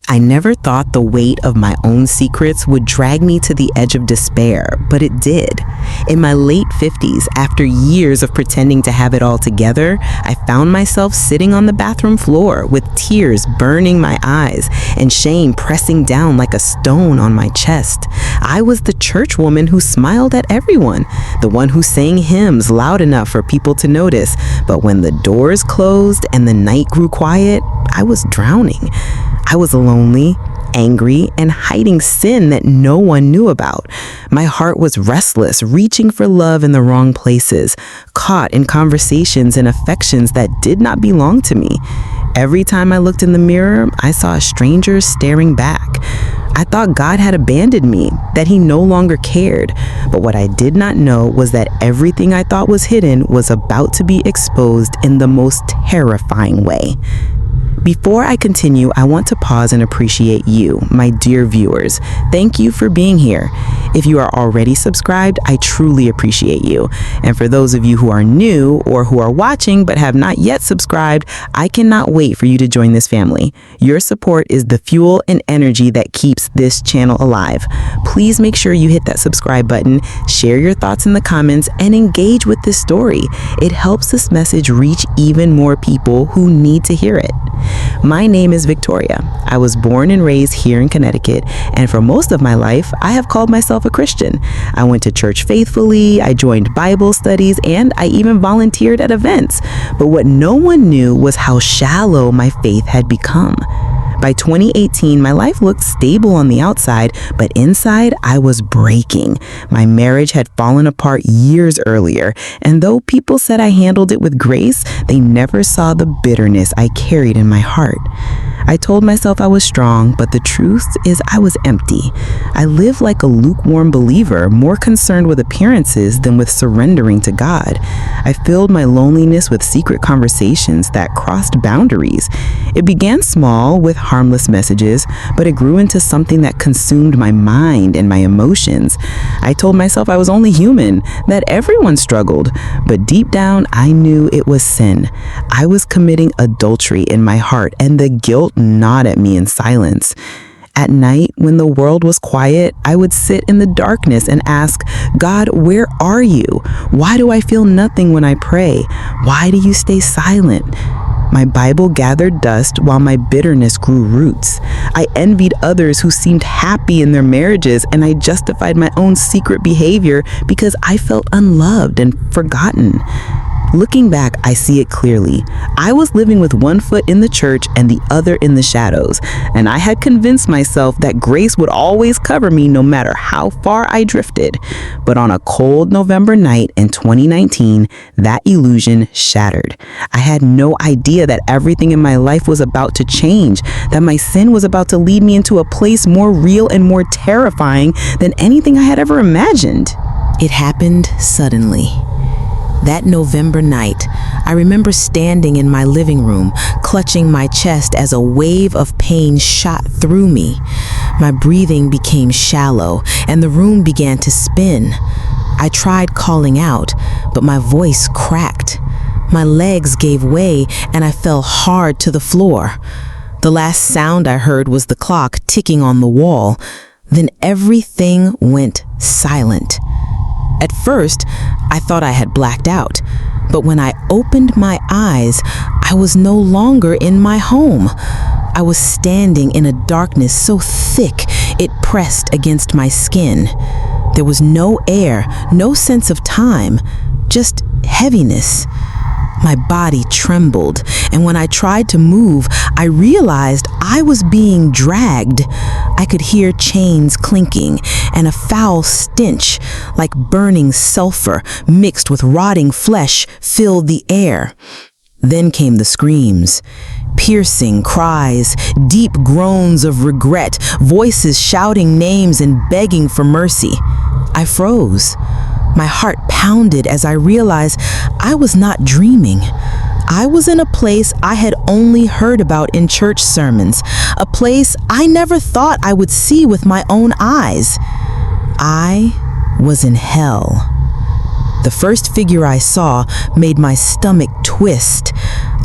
I never thought the weight of my own secrets would drag me to the edge of despair, but it did. In my late 50s, after years of pretending to have it all together, I found myself sitting on the bathroom floor with tears burning my eyes and shame pressing down like a stone on my chest. I was the church woman who smiled at everyone, the one who sang hymns loud enough for people to notice. But when the doors closed and the night grew quiet, I was drowning. I was lonely, angry, and hiding sin that no one knew about. My heart was restless, reaching for love in the wrong places, caught in conversations and affections that did not belong to me. Every time I looked in the mirror, I saw a stranger staring back. I thought God had abandoned me, that he no longer cared. But what I did not know was that everything I thought was hidden was about to be exposed in the most terrifying way. Before I continue, I want to pause and appreciate you, my dear viewers. Thank you for being here. If you are already subscribed, I truly appreciate you. And for those of you who are new or who are watching but have not yet subscribed, I cannot wait for you to join this family. Your support is the fuel and energy that keeps this channel alive. Please make sure you hit that subscribe button, share your thoughts in the comments, and engage with this story. It helps this message reach even more people who need to hear it. My name is Victoria. I was born and raised here in Connecticut, and for most of my life, I have called myself a Christian. I went to church faithfully, I joined Bible studies, and I even volunteered at events. But what no one knew was how shallow my faith had become. By 2018, my life looked stable on the outside, but inside, I was breaking. My marriage had fallen apart years earlier, and though people said I handled it with grace, they never saw the bitterness I carried in my heart. I told myself I was strong, but the truth is I was empty. I lived like a lukewarm believer, more concerned with appearances than with surrendering to God. I filled my loneliness with secret conversations that crossed boundaries. It began small with harmless messages, but it grew into something that consumed my mind and my emotions. I told myself I was only human, that everyone struggled, but deep down I knew it was sin. I was committing adultery in my heart, and the guilt gnawed at me in silence. At night, when the world was quiet, I would sit in the darkness and ask, God, where are you? Why do I feel nothing when I pray? Why do you stay silent? My Bible gathered dust while my bitterness grew roots. I envied others who seemed happy in their marriages, and I justified my own secret behavior because I felt unloved and forgotten. Looking back, I see it clearly. I was living with one foot in the church and the other in the shadows, and I had convinced myself that grace would always cover me no matter how far I drifted. But on a cold November night in 2019, that illusion shattered. I had no idea that everything in my life was about to change, that my sin was about to lead me into a place more real and more terrifying than anything I had ever imagined. It happened suddenly. That November night, I remember standing in my living room, clutching my chest as a wave of pain shot through me. My breathing became shallow, and the room began to spin. I tried calling out, but my voice cracked. My legs gave way, and I fell hard to the floor. The last sound I heard was the clock ticking on the wall. Then everything went silent. At first, I thought I had blacked out, but when I opened my eyes, I was no longer in my home. I was standing in a darkness so thick it pressed against my skin. There was no air, no sense of time, just heaviness. My body trembled, and when I tried to move, I realized I was being dragged. I could hear chains clinking, and a foul stench, like burning sulfur mixed with rotting flesh, filled the air. Then came the screams. Piercing cries, deep groans of regret, voices shouting names and begging for mercy. I froze. My heart pounded as I realized I was not dreaming. I was in a place I had only heard about in church sermons, a place I never thought I would see with my own eyes. I was in hell. The first figure I saw made my stomach twist.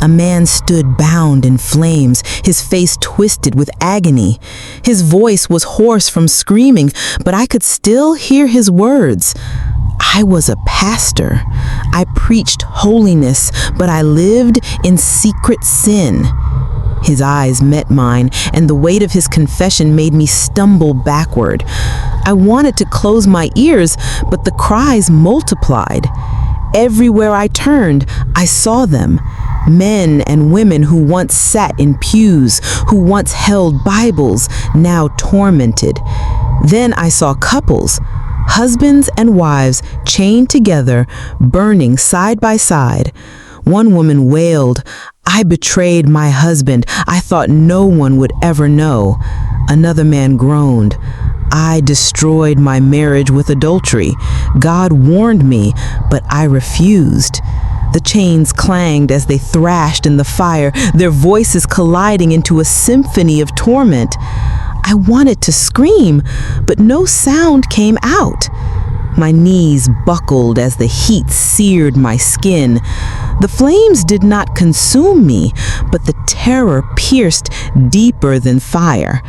A man stood bound in flames, his face twisted with agony. His voice was hoarse from screaming, but I could still hear his words. I was a pastor. I preached holiness, but I lived in secret sin. His eyes met mine, and the weight of his confession made me stumble backward. I wanted to close my ears, but the cries multiplied. Everywhere I turned, I saw them. Men and women who once sat in pews, who once held Bibles, now tormented. Then I saw couples, husbands and wives chained together, burning side by side. One woman wailed, "I betrayed my husband. I thought no one would ever know." Another man groaned, "I destroyed my marriage with adultery. God warned me, but I refused." The chains clanged as they thrashed in the fire, their voices colliding into a symphony of torment. I wanted to scream, but no sound came out. My knees buckled as the heat seared my skin. The flames did not consume me, but the terror pierced deeper than fire.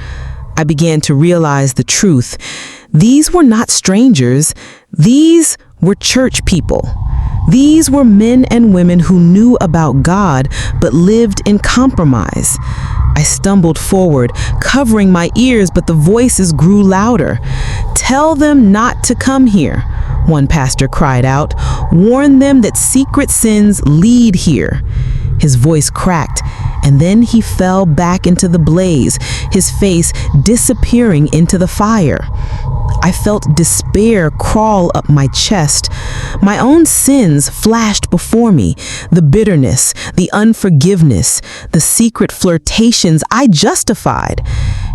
I began to realize the truth. These were not strangers. These were church people. These were men and women who knew about God but lived in compromise. I stumbled forward, covering my ears, but the voices grew louder. "Tell them not to come here," one pastor cried out. "Warn them that secret sins lead here." His voice cracked, and then he fell back into the blaze, his face disappearing into the fire. I felt despair crawl up my chest. My own sins flashed before me, the bitterness, the unforgiveness, the secret flirtations I justified.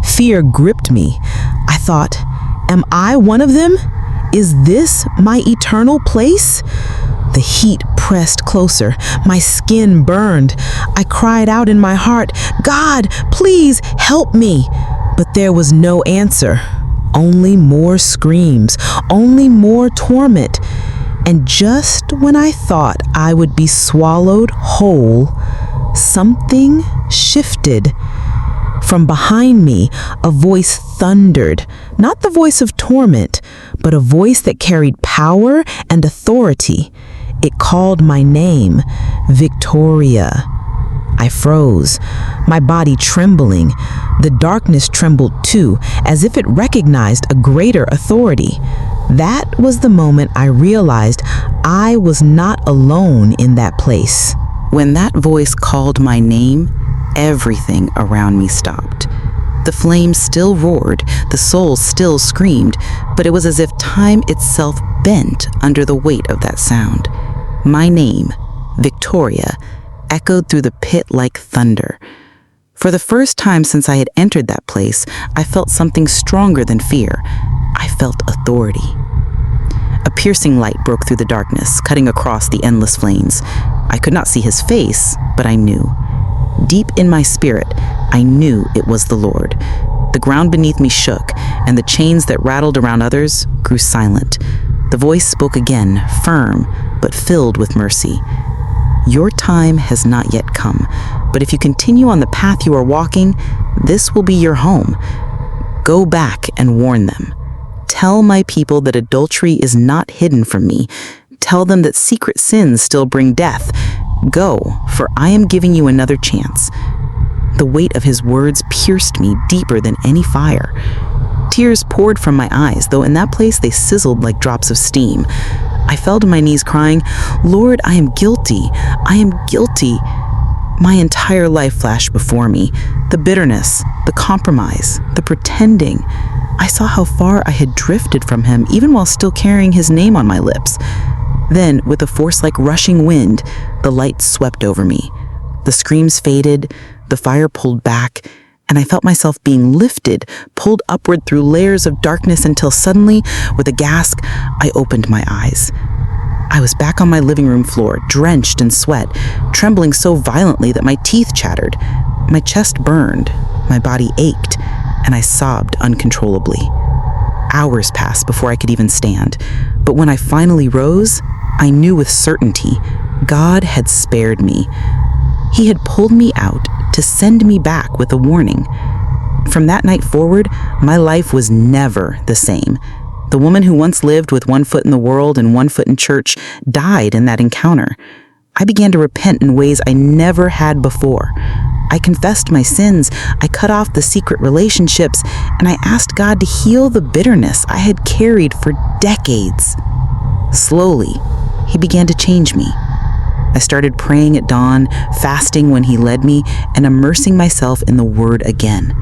Fear gripped me. I thought, am I one of them? Is this my eternal place? The heat pressed closer. My skin burned. I cried out in my heart, "God, please help me." But there was no answer. Only more screams, only more torment. And just when I thought I would be swallowed whole, something shifted. From behind me, a voice thundered, not the voice of torment, but a voice that carried power and authority. It called my name, Victoria. I froze, my body trembling. The darkness trembled too, as if it recognized a greater authority. That was the moment I realized I was not alone in that place. When that voice called my name, everything around me stopped. The flames still roared, the soul still screamed, but it was as if time itself bent under the weight of that sound. My name, Victoria, echoed through the pit like thunder. For the first time since I had entered that place, I felt something stronger than fear. I felt authority. A piercing light broke through the darkness, cutting across the endless flames. I could not see his face, but I knew. Deep in my spirit, I knew it was the Lord. The ground beneath me shook, and the chains that rattled around others grew silent. The voice spoke again, firm, but filled with mercy. Your time has not yet come, but if you continue on the path you are walking, this will be your home. Go back and warn them. Tell my people that adultery is not hidden from me. Tell them that secret sins still bring death. Go, for I am giving you another chance. The weight of his words pierced me deeper than any fire. Tears poured from my eyes, though in that place they sizzled like drops of steam. I fell to my knees crying, "Lord, I am guilty. I am guilty." My entire life flashed before me. The bitterness, the compromise, the pretending. I saw how far I had drifted from him, even while still carrying his name on my lips. Then, with a force like rushing wind, the light swept over me. The screams faded, the fire pulled back, and I felt myself being lifted, pulled upward through layers of darkness until suddenly, with a gasp, I opened my eyes. I was back on my living room floor, drenched in sweat, trembling so violently that my teeth chattered. My chest burned, my body ached, and I sobbed uncontrollably. Hours passed before I could even stand, but when I finally rose, I knew with certainty God had spared me. He had pulled me out to send me back with a warning. From that night forward, my life was never the same. The woman who once lived with one foot in the world and one foot in church died in that encounter. I began to repent in ways I never had before. I confessed my sins, I cut off the secret relationships, and I asked God to heal the bitterness I had carried for decades. Slowly, He began to change me. I started praying at dawn, fasting when He led me, and immersing myself in the Word again.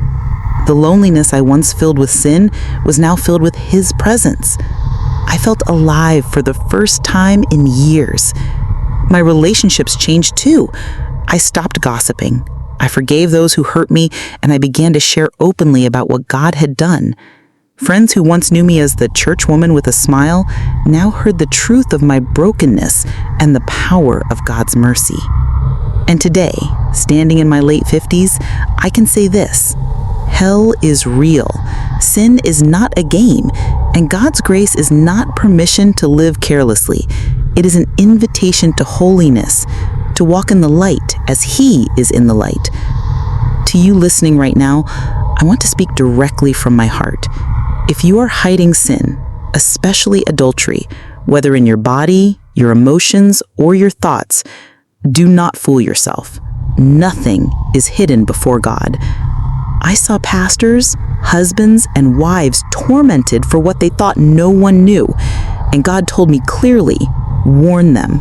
The loneliness I once filled with sin was now filled with His presence. I felt alive for the first time in years. My relationships changed too. I stopped gossiping. I forgave those who hurt me, and I began to share openly about what God had done. Friends who once knew me as the church woman with a smile now heard the truth of my brokenness and the power of God's mercy. And today, standing in my late 50s, I can say this: hell is real. Sin is not a game, and God's grace is not permission to live carelessly. It is an invitation to holiness, to walk in the light as He is in the light. To you listening right now, I want to speak directly from my heart. If you are hiding sin, especially adultery, whether in your body, your emotions, or your thoughts, do not fool yourself. Nothing is hidden before God. I saw pastors, husbands, and wives tormented for what they thought no one knew, and God told me clearly, warn them.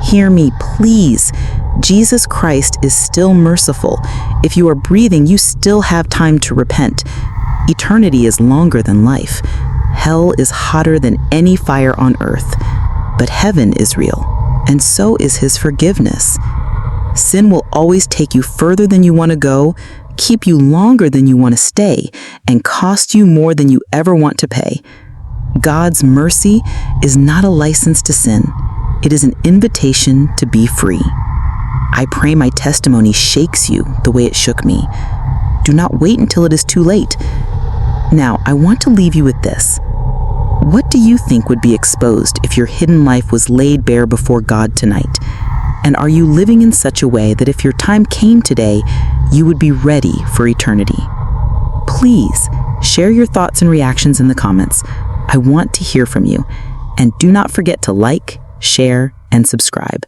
Hear me, please. Jesus Christ is still merciful. If you are breathing, you still have time to repent. Eternity is longer than life. Hell is hotter than any fire on earth. But heaven is real, and so is His forgiveness. Sin will always take you further than you want to go, keep you longer than you want to stay, and cost you more than you ever want to pay. God's mercy is not a license to sin. It is an invitation to be free. I pray my testimony shakes you the way it shook me. Do not wait until it is too late. Now, I want to leave you with this. What do you think would be exposed if your hidden life was laid bare before God tonight? And are you living in such a way that if your time came today, you would be ready for eternity? Please share your thoughts and reactions in the comments. I want to hear from you. And do not forget to like, share, and subscribe.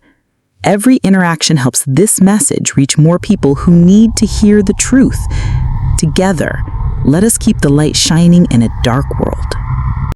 Every interaction helps this message reach more people who need to hear the truth. Together, let us keep the light shining in a dark world.